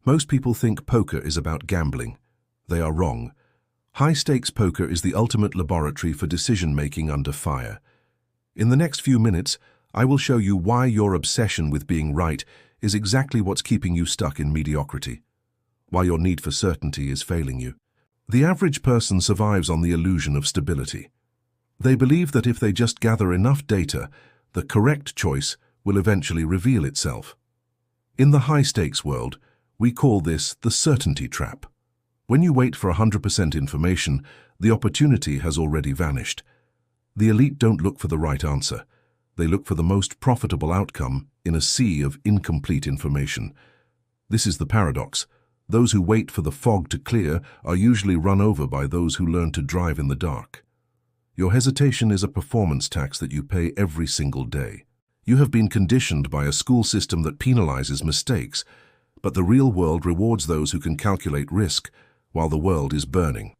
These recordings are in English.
Most people think poker is about gambling. They are wrong. High-stakes poker is the ultimate laboratory for decision-making under fire. In the next few minutes, I will show you why your obsession with being right is exactly what's keeping you stuck in mediocrity, why your need for certainty is failing you. The average person survives on the illusion of stability. They believe that if they just gather enough data, the correct choice will eventually reveal itself. In the high-stakes world, we call this the certainty trap. When you wait for 100% information, the opportunity has already vanished. The elite don't look for the right answer. They look for the most profitable outcome in a sea of incomplete information. This is the paradox. Those who wait for the fog to clear are usually run over by those who learn to drive in the dark. Your hesitation is a performance tax that you pay every single day. You have been conditioned by a school system that penalizes mistakes, but the real world rewards those who can calculate risk while the world is burning.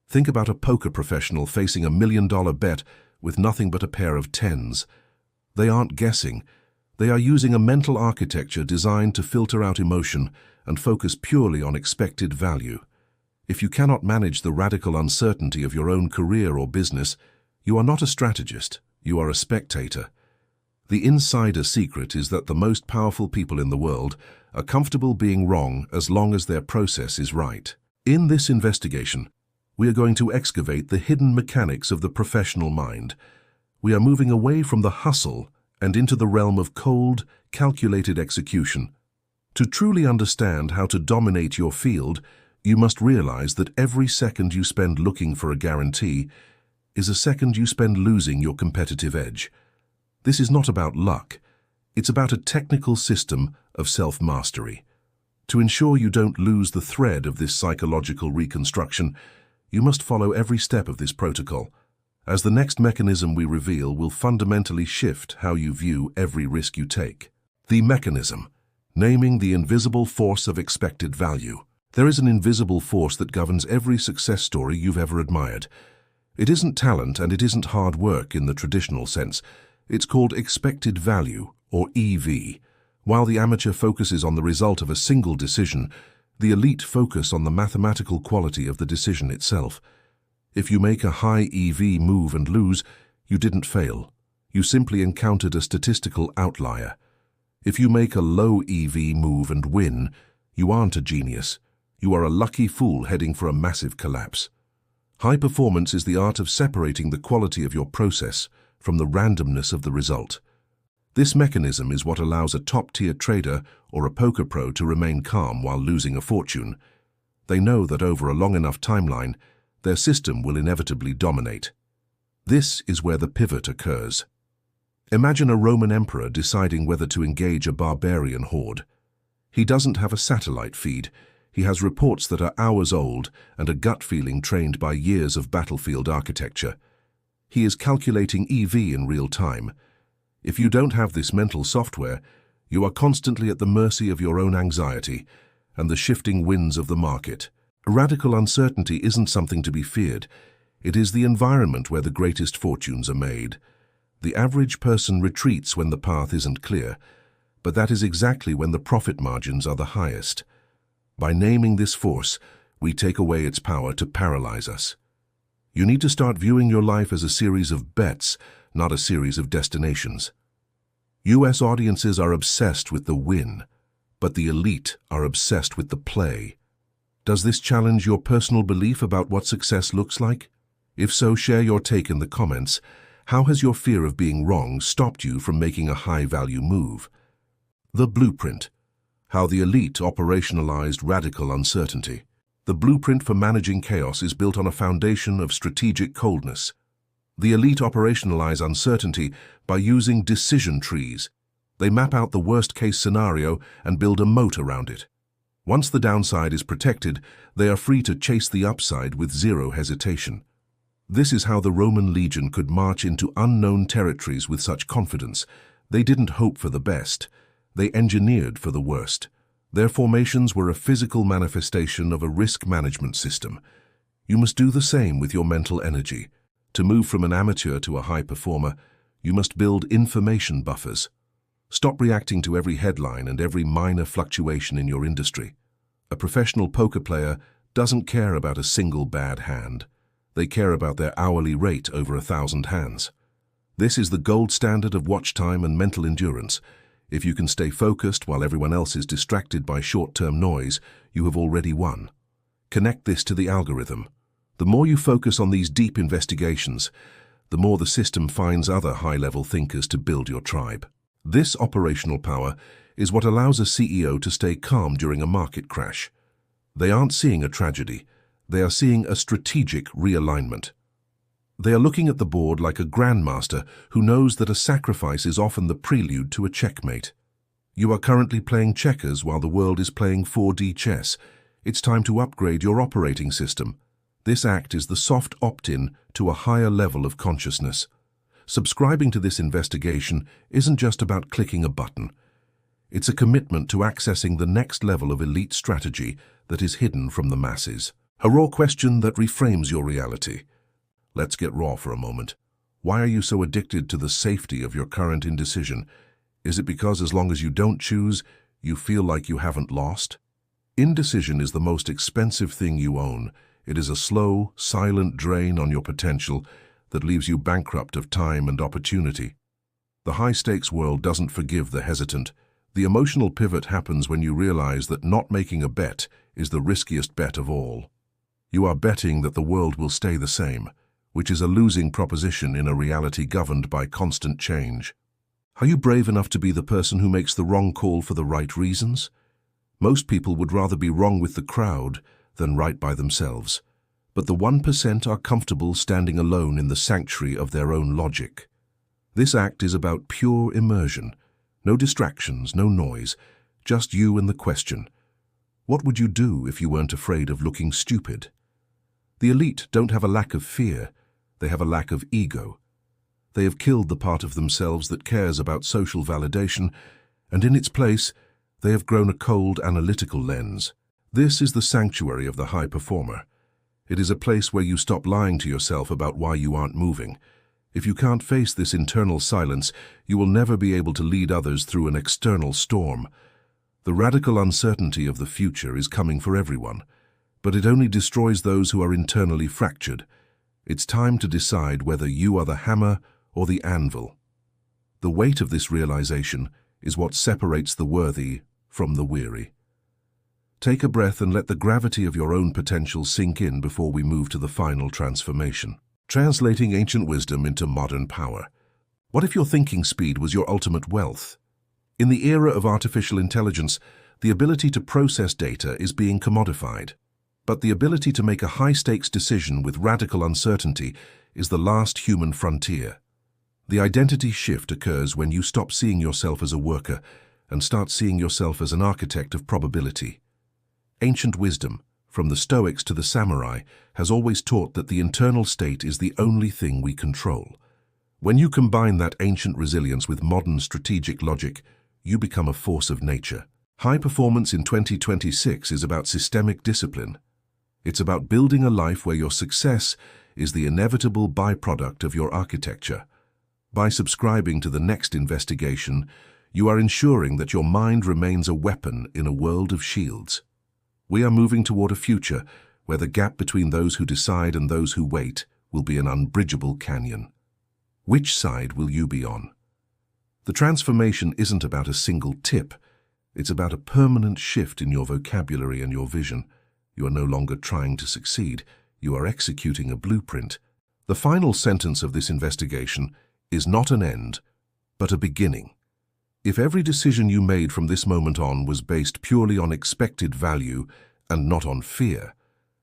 Think about a poker professional facing $1 million bet with nothing but a pair of tens. They aren't guessing. They are using a mental architecture designed to filter out emotion and focus purely on expected value. If you cannot manage the radical uncertainty of your own career or business, you are not a strategist, you are a spectator. The insider secret is that the most powerful people in the world are comfortable being wrong as long as their process is right. In this investigation, we are going to excavate the hidden mechanics of the professional mind. We are moving away from the hustle and into the realm of cold, calculated execution. To truly understand how to dominate your field, you must realize that every second you spend looking for a guarantee is a second you spend losing your competitive edge. This is not about luck. It's about a technical system of self-mastery. To ensure you don't lose the thread of this psychological reconstruction, you must follow every step of this protocol, as the next mechanism we reveal will fundamentally shift how you view every risk you take. The mechanism, naming the invisible force of expected value. There is an invisible force that governs every success story you've ever admired. It isn't talent and it isn't hard work in the traditional sense. It's called expected value, or EV. While the amateur focuses on the result of a single decision, the elite focus on the mathematical quality of the decision itself. If you make a high EV move and lose, you didn't fail. You simply encountered a statistical outlier. If you make a low EV move and win, you aren't a genius. You are a lucky fool heading for a massive collapse. High performance is the art of separating the quality of your process from the randomness of the result. This mechanism is what allows a top-tier trader or a poker pro to remain calm while losing a fortune. They know that over a long enough timeline, their system will inevitably dominate. This is where the pivot occurs. Imagine a Roman emperor deciding whether to engage a barbarian horde. He doesn't have a satellite feed. He has reports that are hours old and a gut feeling trained by years of battlefield architecture. He is calculating EV in real time. If you don't have this mental software, you are constantly at the mercy of your own anxiety and the shifting winds of the market. Radical uncertainty isn't something to be feared. It is the environment where the greatest fortunes are made. The average person retreats when the path isn't clear, but that is exactly when the profit margins are the highest. By naming this force, we take away its power to paralyze us. You need to start viewing your life as a series of bets, not a series of destinations. US audiences are obsessed with the win, but the elite are obsessed with the play. Does this challenge your personal belief about what success looks like? If so, share your take in the comments. How has your fear of being wrong stopped you from making a high-value move? The blueprint. How the elite operationalized radical uncertainty. The blueprint for managing chaos is built on a foundation of strategic coldness. The elite operationalize uncertainty by using decision trees. They map out the worst-case scenario and build a moat around it. Once the downside is protected, they are free to chase the upside with zero hesitation. This is how the Roman legion could march into unknown territories with such confidence. They didn't hope for the best. They engineered for the worst. Their formations were a physical manifestation of a risk management system. You must do the same with your mental energy. To move from an amateur to a high performer, you must build information buffers. Stop reacting to every headline and every minor fluctuation in your industry. A professional poker player doesn't care about a single bad hand. They care about their hourly rate over 1,000 hands. This is the gold standard of watch time and mental endurance. If you can stay focused while everyone else is distracted by short-term noise, you have already won. Connect this to the algorithm. The more you focus on these deep investigations, the more the system finds other high-level thinkers to build your tribe. This operational power is what allows a CEO to stay calm during a market crash. They aren't seeing a tragedy. They are seeing a strategic realignment. They are looking at the board like a grandmaster who knows that a sacrifice is often the prelude to a checkmate. You are currently playing checkers while the world is playing 4D chess. It's time to upgrade your operating system. This act is the soft opt-in to a higher level of consciousness. Subscribing to this investigation isn't just about clicking a button. It's a commitment to accessing the next level of elite strategy that is hidden from the masses. A raw question that reframes your reality. Let's get raw for a moment. Why are you so addicted to the safety of your current indecision? Is it because as long as you don't choose, you feel like you haven't lost? Indecision is the most expensive thing you own. It is a slow, silent drain on your potential that leaves you bankrupt of time and opportunity. The high-stakes world doesn't forgive the hesitant. The emotional pivot happens when you realize that not making a bet is the riskiest bet of all. You are betting that the world will stay the same, which is a losing proposition in a reality governed by constant change. Are you brave enough to be the person who makes the wrong call for the right reasons? Most people would rather be wrong with the crowd than right by themselves. But the 1% are comfortable standing alone in the sanctuary of their own logic. This act is about pure immersion. No distractions, no noise, just you and the question. What would you do if you weren't afraid of looking stupid? The elite don't have a lack of fear. They have a lack of ego. They have killed the part of themselves that cares about social validation, and in its place, they have grown a cold, analytical lens. This is the sanctuary of the high performer. It is a place where you stop lying to yourself about why you aren't moving. If you can't face this internal silence, you will never be able to lead others through an external storm. The radical uncertainty of the future is coming for everyone, but it only destroys those who are internally fractured. It's time to decide whether you are the hammer or the anvil. The weight of this realization is what separates the worthy from the weary. Take a breath and let the gravity of your own potential sink in before we move to the final transformation. Translating ancient wisdom into modern power. What if your thinking speed was your ultimate wealth? In the era of artificial intelligence, the ability to process data is being commodified. But the ability to make a high-stakes decision with radical uncertainty is the last human frontier. The identity shift occurs when you stop seeing yourself as a worker and start seeing yourself as an architect of probability. Ancient wisdom, from the Stoics to the samurai, has always taught that the internal state is the only thing we control. When you combine that ancient resilience with modern strategic logic, you become a force of nature. High performance in 2026 is about systemic discipline. It's about building a life where your success is the inevitable byproduct of your architecture. By subscribing to the next investigation, you are ensuring that your mind remains a weapon in a world of shields. We are moving toward a future where the gap between those who decide and those who wait will be an unbridgeable canyon. Which side will you be on? The transformation isn't about a single tip. It's about a permanent shift in your vocabulary and your vision. You are no longer trying to succeed. You are executing a blueprint. The final sentence of this investigation is not an end, but a beginning. If every decision you made from this moment on was based purely on expected value and not on fear,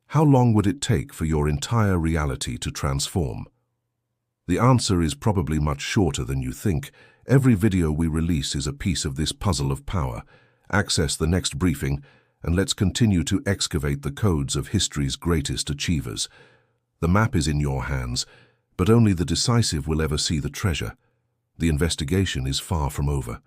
how long would it take for your entire reality to transform? The answer is probably much shorter than you think. Every video we release is a piece of this puzzle of power. Access the next briefing, and let's continue to excavate the codes of history's greatest achievers. The map is in your hands, but only the decisive will ever see the treasure. The investigation is far from over.